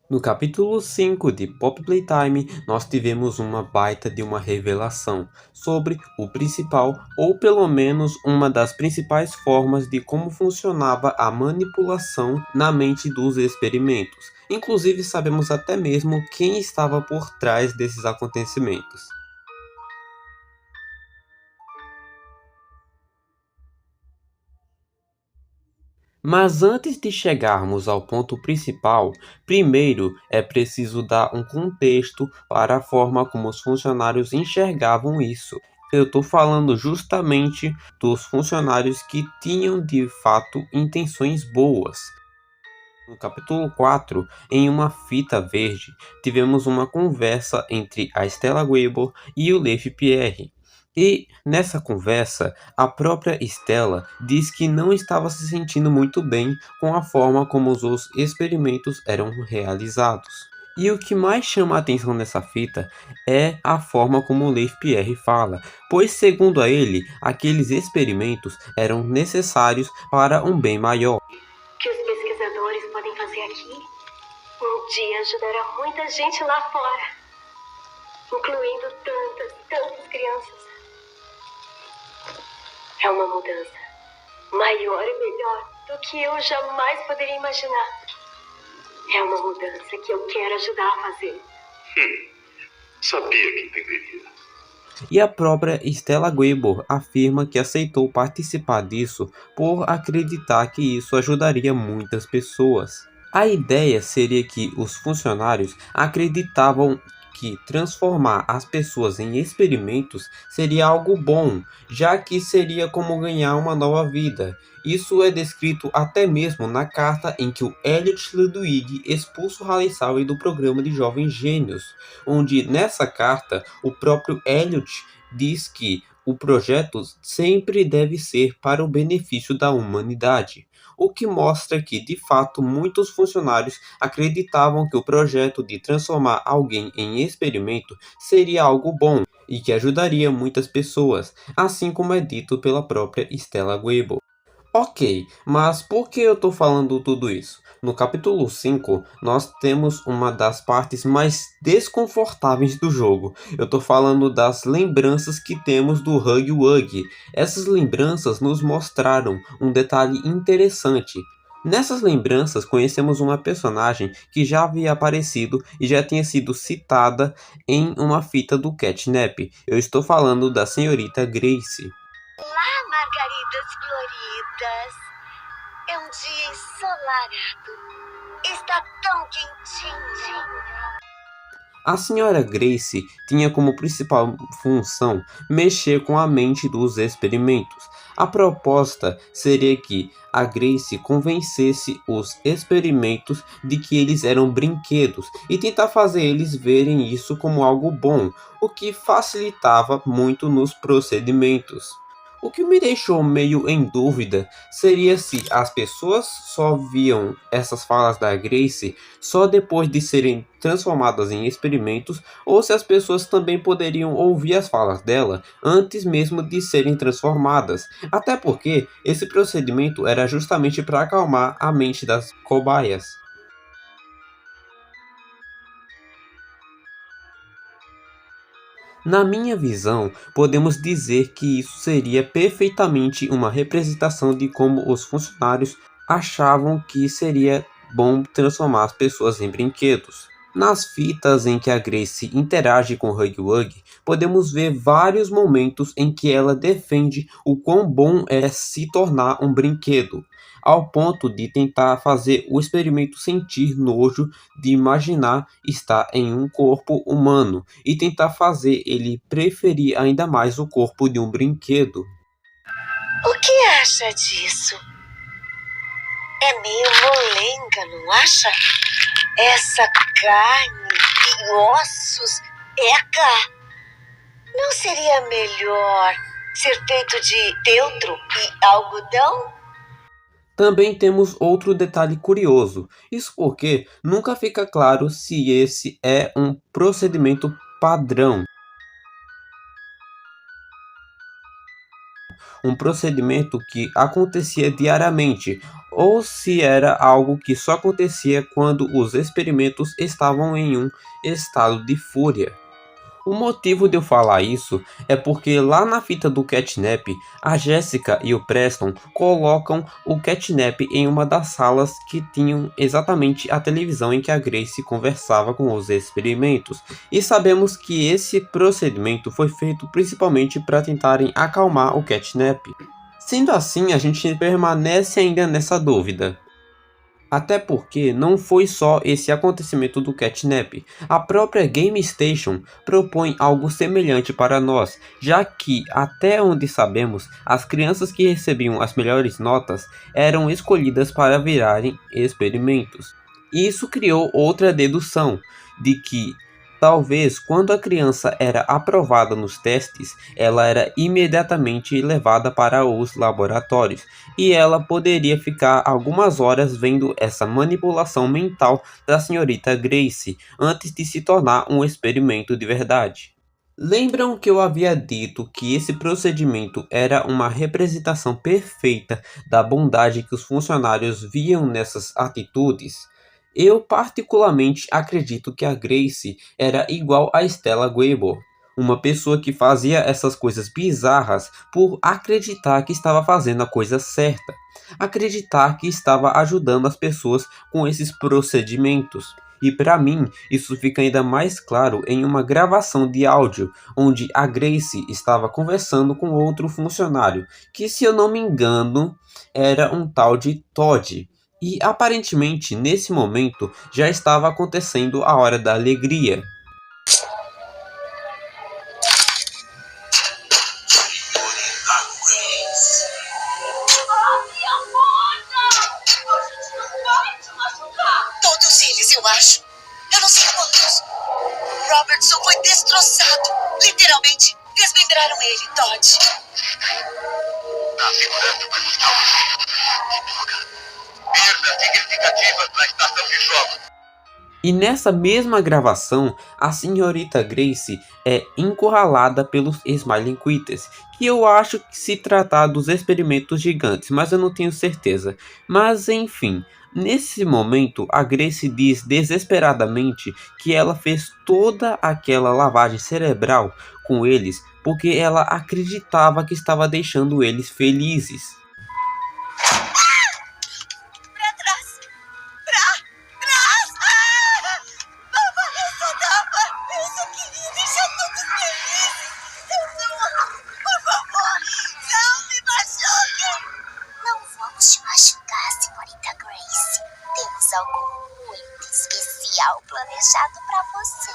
No capítulo 5 de Pop Playtime, nós tivemos uma baita de uma revelação sobre o principal, ou pelo menos uma das principais formas de como funcionava a manipulação na mente dos experimentos. Inclusive, sabemos até mesmo quem estava por trás desses acontecimentos. Mas antes de chegarmos ao ponto principal, primeiro é preciso dar um contexto para a forma como os funcionários enxergavam isso. Eu estou falando justamente dos funcionários que tinham de fato intenções boas. No capítulo 4, em uma fita verde, tivemos uma conversa entre a Stella Weber e o Leif Pierre. E nessa conversa, a própria Stella diz que não estava se sentindo muito bem com a forma como os experimentos eram realizados. E o que mais chama a atenção nessa fita é a forma como o Leif Pierre fala, pois segundo a ele, aqueles experimentos eram necessários para um bem maior. Que os pesquisadores podem fazer aqui um dia ajudará muita gente lá fora, incluindo tantas crianças. É uma mudança maior e melhor do que eu jamais poderia imaginar. É uma mudança que eu quero ajudar a fazer. Sabia que entenderia. E a própria Stella Weber afirma que aceitou participar disso por acreditar que isso ajudaria muitas pessoas. A ideia seria que os funcionários acreditavam que transformar as pessoas em experimentos seria algo bom, já que seria como ganhar uma nova vida. Isso é descrito até mesmo na carta em que o Elliot Ludwig expulsa o Haley do programa de Jovens Gênios, onde nessa carta o próprio Elliot diz que o projeto sempre deve ser para o benefício da humanidade, o que mostra que, de fato, muitos funcionários acreditavam que o projeto de transformar alguém em experimento seria algo bom e que ajudaria muitas pessoas, assim como é dito pela própria Stella Weber. Ok, mas por que eu estou falando tudo isso? No capítulo 5, nós temos uma das partes mais desconfortáveis do jogo. Eu estou falando das lembranças que temos do Huggy Wuggy. Essas lembranças nos mostraram um detalhe interessante. Nessas lembranças, conhecemos uma personagem que já havia aparecido e já tinha sido citada em uma fita do Catnap. Eu estou falando da senhorita Grace. Olá, margaridas floridas. É um dia ensolarado. Está tão quentinho. A senhora Grace tinha como principal função mexer com a mente dos experimentos. A proposta seria que a Grace convencesse os experimentos de que eles eram brinquedos e tentar fazer eles verem isso como algo bom, o que facilitava muito nos procedimentos. O que me deixou meio em dúvida seria se as pessoas só viam essas falas da Grace só depois de serem transformadas em experimentos, ou se as pessoas também poderiam ouvir as falas dela antes mesmo de serem transformadas. Até porque esse procedimento era justamente para acalmar a mente das cobaias. Na minha visão, podemos dizer que isso seria perfeitamente uma representação de como os funcionários achavam que seria bom transformar as pessoas em brinquedos. Nas fitas em que a Grace interage com Huggy Wuggy, podemos ver vários momentos em que ela defende o quão bom é se tornar um brinquedo, ao ponto de tentar fazer o experimento sentir nojo de imaginar estar em um corpo humano e tentar fazer ele preferir ainda mais o corpo de um brinquedo. O que acha disso? É meio molenga, não acha? Essa carne e ossos, eca! Não seria melhor ser feito de feltro e algodão? Também temos outro detalhe curioso, isso porque nunca fica claro se esse é um procedimento padrão. um procedimento que acontecia diariamente, ou se era algo que só acontecia quando os experimentos estavam em um estado de fúria. O motivo de eu falar isso é porque lá na fita do Catnap, a Jessica e o Preston colocam o Catnap em uma das salas que tinham exatamente a televisão em que a Grace conversava com os experimentos. E sabemos que esse procedimento foi feito principalmente para tentarem acalmar o Catnap. Sendo assim, a gente permanece ainda nessa dúvida. Até porque não foi só esse acontecimento do Catnap. A própria Game Station propõe algo semelhante para nós, já que, até onde sabemos, as crianças que recebiam as melhores notas eram escolhidas para virarem experimentos. Isso criou outra dedução, de que talvez quando a criança era aprovada nos testes, ela era imediatamente levada para os laboratórios, e ela poderia ficar algumas horas vendo essa manipulação mental da senhorita Grace antes de se tornar um experimento de verdade. Lembram que eu havia dito que esse procedimento era uma representação perfeita da bondade que os funcionários viam nessas atitudes? Eu particularmente acredito que a Grace era igual a Stella Gabor, uma pessoa que fazia essas coisas bizarras por acreditar que estava fazendo a coisa certa, acreditar que estava ajudando as pessoas com esses procedimentos. E para mim, isso fica ainda mais claro em uma gravação de áudio, onde a Grace estava conversando com outro funcionário, que se eu não me engano, era um tal de Todd. E aparentemente, nesse momento, já estava acontecendo a hora da alegria. Todos eles, eu acho. Eu não sei quantos. Robertson foi destroçado. Literalmente, desmembraram ele, Todd. Tá segurando, mas calma. Perdas significativas na estação de jogos. E nessa mesma gravação, a senhorita Grace é encurralada pelos Smiling Quitters, que eu acho que se tratar dos experimentos gigantes, mas eu não tenho certeza. Mas enfim, nesse momento a Grace diz desesperadamente que ela fez toda aquela lavagem cerebral com eles porque ela acreditava que estava deixando eles felizes. Pra trás! Pra trás! Papai, eu só queria deixar todos felizes. Por favor, não me machuquem! Não vamos te machucar, senhorita Grace. Temos algo muito especial planejado pra você.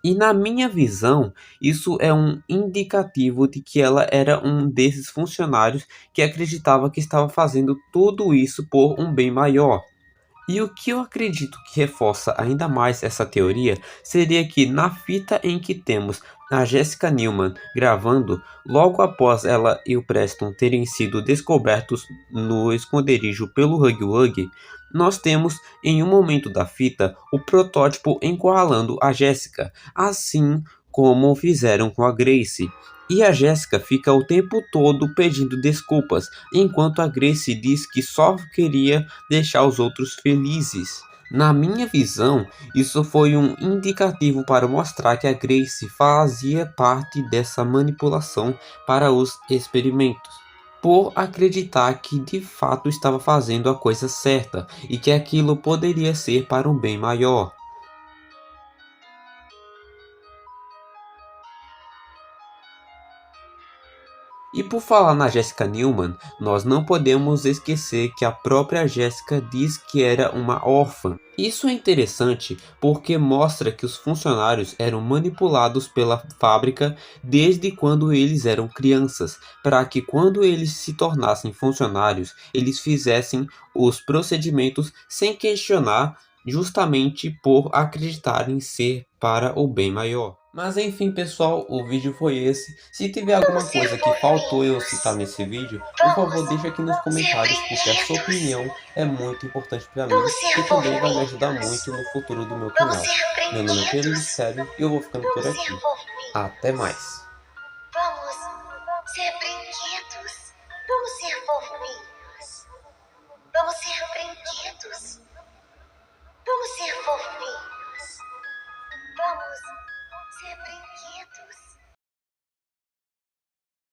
E na minha visão, isso é um indicativo de que ela era um desses funcionários que acreditava que estava fazendo tudo isso por um bem maior. E o que eu acredito que reforça ainda mais essa teoria seria que na fita em que temos a Jessica Newman gravando, logo após ela e o Preston terem sido descobertos no esconderijo pelo Huggy Wuggy, nós temos em um momento da fita o protótipo encurralando a Jessica, assim como fizeram com a Grace. E a Jessica fica o tempo todo pedindo desculpas, enquanto a Grace diz que só queria deixar os outros felizes. Na minha visão, isso foi um indicativo para mostrar que a Grace fazia parte dessa manipulação para os experimentos, por acreditar que de fato estava fazendo a coisa certa e que aquilo poderia ser para um bem maior. E por falar na Jessica Newman, nós não podemos esquecer que a própria Jessica diz que era uma órfã. Isso é interessante porque mostra que os funcionários eram manipulados pela fábrica desde quando eles eram crianças, para que quando eles se tornassem funcionários, eles fizessem os procedimentos sem questionar, justamente por acreditarem ser para o bem maior. Mas enfim, pessoal, o vídeo foi esse. Se tiver alguma coisa que faltou eu citar nesse vídeo, por favor, deixa aqui nos comentários, porque a sua opinião é muito importante para mim e também vai me ajudar muito no futuro do meu canal. Meu nome é Pedro Mistério e eu vou ficando por aqui. Até mais!